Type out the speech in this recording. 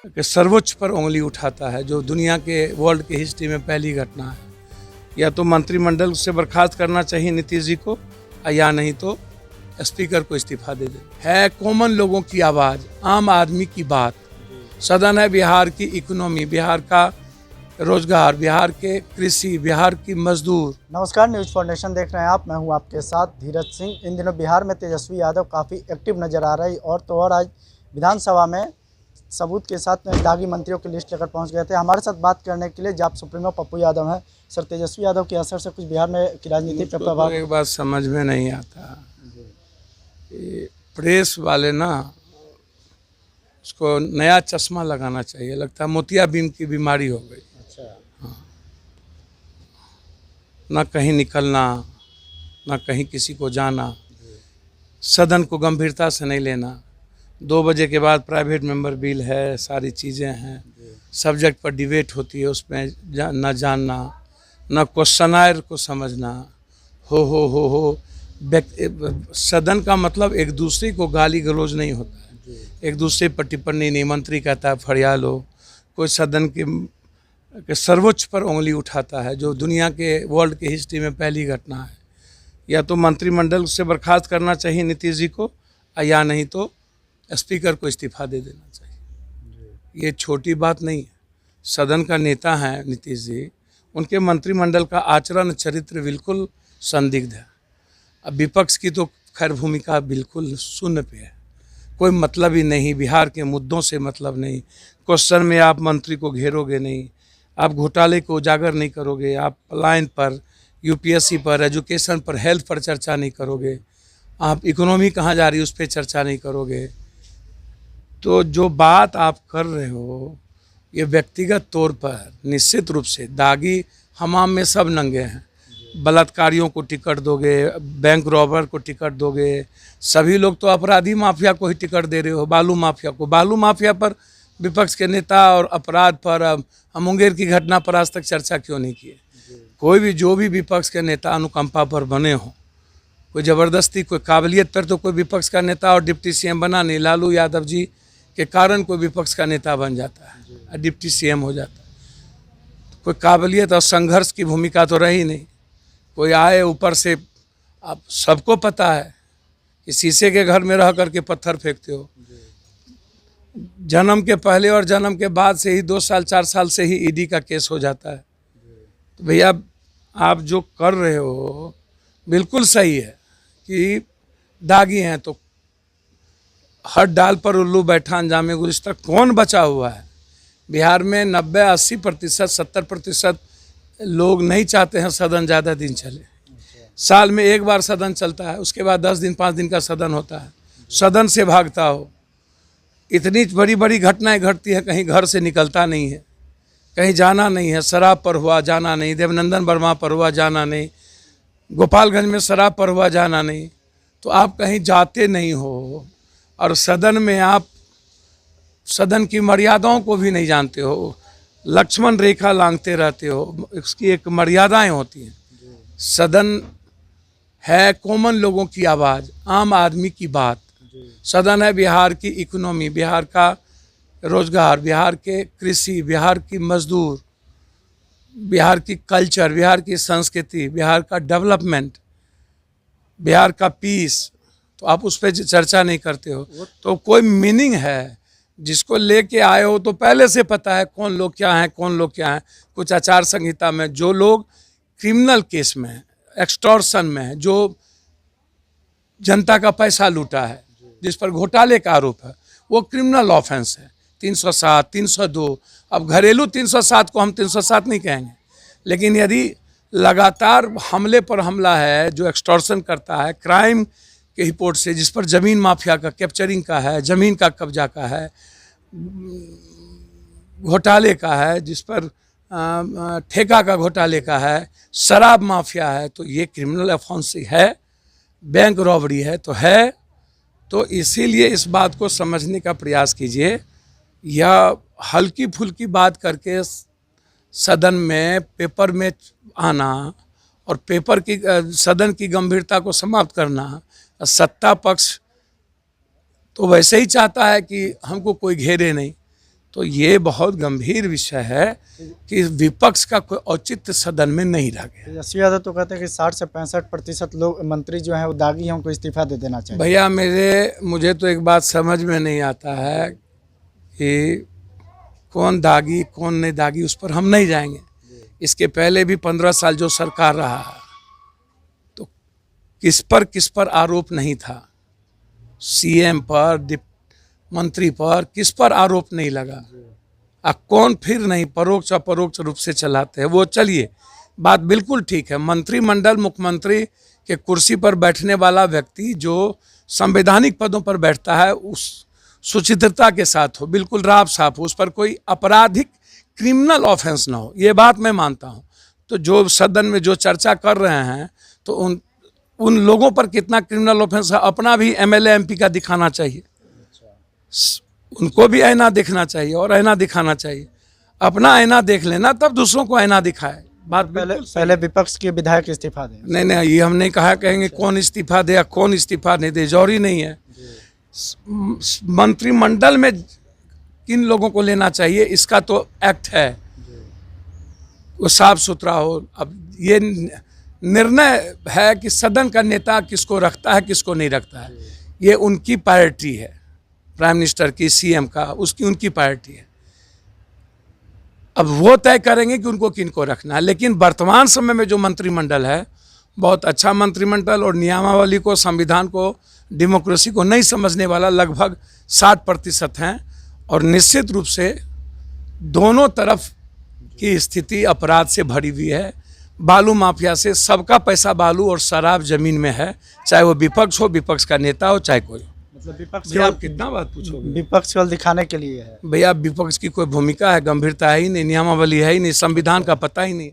कि सर्वोच्च पर उंगली उठाता है, जो दुनिया के वर्ल्ड के हिस्ट्री में पहली घटना है। या तो मंत्रिमंडल से बर्खास्त करना चाहिए नीतीश जी को, या नहीं तो स्पीकर को इस्तीफा दे दे। है कॉमन लोगों की आवाज़, आम आदमी की बात। सदन है बिहार की इकोनॉमी, बिहार का रोजगार, बिहार के कृषि, बिहार की मजदूर। नमस्कार, न्यूज़ फाउंडेशन देख रहे हैं आप। मैं हूं आपके साथ धीरज सिंह। इन दिनों बिहार में तेजस्वी यादव काफ़ी एक्टिव नज़र आ रही और तो और आज विधानसभा में सबूत के साथ दागी मंत्रियों की लिस्ट लेकर पहुंच गए थे। हमारे साथ बात करने के लिए जाप सुप्रीमो पप्पू यादव हैं। सर, तेजस्वी यादव के असर से कुछ बिहार में की राजनीति पर प्रभाव? एक बात समझ में नहीं आता, प्रेस वाले ना उसको नया चश्मा लगाना चाहिए। लगता है मोतियाबिंद की बीमारी हो गई। हाँ, ना कहीं निकलना, ना कहीं किसी को जाना, सदन को गंभीरता से नहीं लेना। 2 बजे के बाद प्राइवेट मेंबर बिल है, सारी चीज़ें हैं, सब्जेक्ट पर डिबेट होती है, उसमें न जानना, न क्वेश्चनायर को समझना। हो सदन का मतलब एक दूसरे को गाली गलौज नहीं होता है, एक दूसरे पर टिप्पणी नहीं। मंत्री कहता है फरिया लो, कोई सदन के सर्वोच्च पर उंगली उठाता है, जो दुनिया के वर्ल्ड के हिस्ट्री में पहली घटना है। या तो मंत्रिमंडल से बर्खास्त करना चाहिए नीतीश जी को, या नहीं तो स्पीकर को इस्तीफा दे देना चाहिए। ये छोटी बात नहीं है। सदन का नेता है नीतीश जी, उनके मंत्रिमंडल का आचरण चरित्र बिल्कुल संदिग्ध है। अब विपक्ष की तो खैर भूमिका बिल्कुल शून्य पे है, कोई मतलब ही नहीं, बिहार के मुद्दों से मतलब नहीं। क्वेश्चन में आप मंत्री को घेरोगे नहीं, आप घोटाले को उजागर नहीं करोगे, आप पलायन पर, यूपीएससी पर, एजुकेशन पर, हेल्थ पर चर्चा नहीं करोगे, आप इकोनॉमी कहाँ जा रही है उस पर चर्चा नहीं करोगे। तो जो बात आप कर रहे हो ये व्यक्तिगत तौर पर निश्चित रूप से दागी हमाम में सब नंगे हैं। बलात्कारियों को टिकट दोगे, बैंक रॉबर को टिकट दोगे, सभी लोग तो अपराधी माफिया को ही टिकट दे रहे हो, बालू माफिया को। बालू माफिया पर विपक्ष के नेता और अपराध पर, मुंगेर की घटना पर आज तक चर्चा क्यों नहीं की? कोई भी जो भी विपक्ष के नेता अनुकंपा पर बने हो, कोई ज़बरदस्ती, कोई काबिलियत पर तो कोई विपक्ष का नेता और डिप्टी सीएम बना नहीं। लालू यादव जी के कारण कोई विपक्ष का नेता बन जाता है, डिप्टी सीएम हो जाता है। कोई काबिलियत और संघर्ष की भूमिका तो रही नहीं। कोई आए ऊपर से, आप सबको पता है कि शीशे के घर में रह करके पत्थर फेंकते हो। जन्म के पहले और जन्म के बाद से ही 2 साल 4 साल से ही ईडी का केस हो जाता है। तो भैया आप जो कर रहे हो बिल्कुल सही है कि दागी हैं तो हर डाल पर उल्लू बैठा अंजामे गुलिस्तां। कौन बचा हुआ है बिहार में? 90-80%, 70% लोग नहीं चाहते हैं सदन ज़्यादा दिन चले। साल में एक बार सदन चलता है, उसके बाद 10 दिन 5 दिन का सदन होता है। सदन से भागता हो, इतनी बड़ी बड़ी घटनाएं घटती है, कहीं घर से निकलता नहीं है, कहीं जाना नहीं है। शराब पर हुआ जाना नहीं, देवनंदन वर्मा पर हुआ जाना नहीं, गोपालगंज में शराब पर हुआ जाना नहीं। तो आप कहीं जाते नहीं हो और सदन में आप सदन की मर्यादाओं को भी नहीं जानते हो, लक्ष्मण रेखा लांघते रहते हो। इसकी एक मर्यादाएं होती हैं। सदन है कॉमन लोगों की आवाज़, आम आदमी की बात। सदन है बिहार की इकोनॉमी, बिहार का रोजगार, बिहार के कृषि, बिहार की मजदूर, बिहार की कल्चर, बिहार की संस्कृति, बिहार का डेवलपमेंट, बिहार का पीस। तो आप उस पर चर्चा नहीं करते हो तो कोई मीनिंग है? जिसको लेके आए हो तो पहले से पता है कौन लोग क्या हैं, कौन लोग क्या हैं। कुछ आचार संहिता में जो लोग क्रिमिनल केस में हैं, एक्सटॉर्शन में हैं, जो जनता का पैसा लूटा है, जिस पर घोटाले का आरोप है, वो क्रिमिनल ऑफेंस है। 307, 302। अब घरेलू 307 को हम 307 नहीं कहेंगे, लेकिन यदि लगातार हमले पर हमला है, जो एक्सटॉर्शन करता है, क्राइम के रिपोर्ट से, जिस पर ज़मीन माफिया का, कैप्चरिंग का है, ज़मीन का कब्जा का है, घोटाले का है, जिस पर ठेका का घोटाले का है, शराब माफिया है, तो ये क्रिमिनल ऑफेंस है। बैंक रॉबरी है तो है। तो इसीलिए इस बात को समझने का प्रयास कीजिए। यह हल्की फुल्की बात करके सदन में, पेपर में आना और पेपर की, सदन की गंभीरता को समाप्त करना। सत्ता पक्ष तो वैसे ही चाहता है कि हमको कोई घेरे नहीं। तो ये बहुत गंभीर विषय है कि विपक्ष का कोई औचित्य सदन में नहीं रह गया। तेजस्वी यादव तो कहते हैं कि 60 से 65% लोग मंत्री जो हैं वो दागी हैं, उनको इस्तीफा दे देना चाहिए। भैया मुझे तो एक बात समझ में नहीं आता है कि कौन दागी कौन नहीं दागी, उस पर हम नहीं जाएंगे। इसके पहले भी 15 साल जो सरकार रहा है तो किस पर आरोप नहीं था, सीएम पर, मंत्री पर किस पर आरोप नहीं लगा। कौन फिर नहीं परोक्ष अपरोक्ष रूप से चलाते हैं वो। चलिए बात बिल्कुल ठीक है, मंत्रिमंडल मुख्यमंत्री के कुर्सी पर बैठने वाला व्यक्ति जो संवैधानिक पदों पर बैठता है उस सुचित्रता के साथ हो, बिल्कुल राफ साफ हो, उस पर कोई आपराधिक क्रिमिनल ऑफेंस ना हो, ये बात मैं मानता हूँ। तो जो सदन में जो चर्चा कर रहे हैं तो उन लोगों पर कितना क्रिमिनल ऑफेंस है अपना भी एमएलए एमपी का दिखाना चाहिए, उनको भी आईना देखना चाहिए और आईना दिखाना चाहिए। अपना आईना देख लेना तब दूसरों को आईना दिखाए। बात पहले विपक्ष के विधायक इस्तीफा दें। नहीं, ये हम नहीं कहा कहेंगे कौन इस्तीफा दे या कौन इस्तीफा नहीं दे, जरूरी नहीं है। मंत्रिमंडल में किन लोगों को लेना चाहिए इसका तो एक्ट है, वो साफ सुथरा हो। अब ये निर्णय है कि सदन का नेता किसको रखता है किसको नहीं रखता है, ये उनकी प्रायोरिटी है, प्राइम मिनिस्टर की, सीएम का, उसकी उनकी प्रायोरिटी है। अब वो तय करेंगे कि उनको किनको रखना है। लेकिन वर्तमान समय में जो मंत्रिमंडल है बहुत अच्छा मंत्रिमंडल, और नियमावली को, संविधान को, डेमोक्रेसी को नहीं समझने वाला लगभग 60% हैं। और निश्चित रूप से दोनों तरफ की स्थिति अपराध से भरी हुई है। बालू माफिया से सबका पैसा बालू और शराब जमीन में है, चाहे वो विपक्ष हो, विपक्ष का नेता हो, चाहे कोई। मतलब विपक्ष आप कितना बात पूछोगे? विपक्ष केवल दिखाने के लिए है भैया। विपक्ष की कोई भूमिका है, गंभीरता है ही नहीं, नियमावली है ही नहीं, संविधान का पता ही नहीं।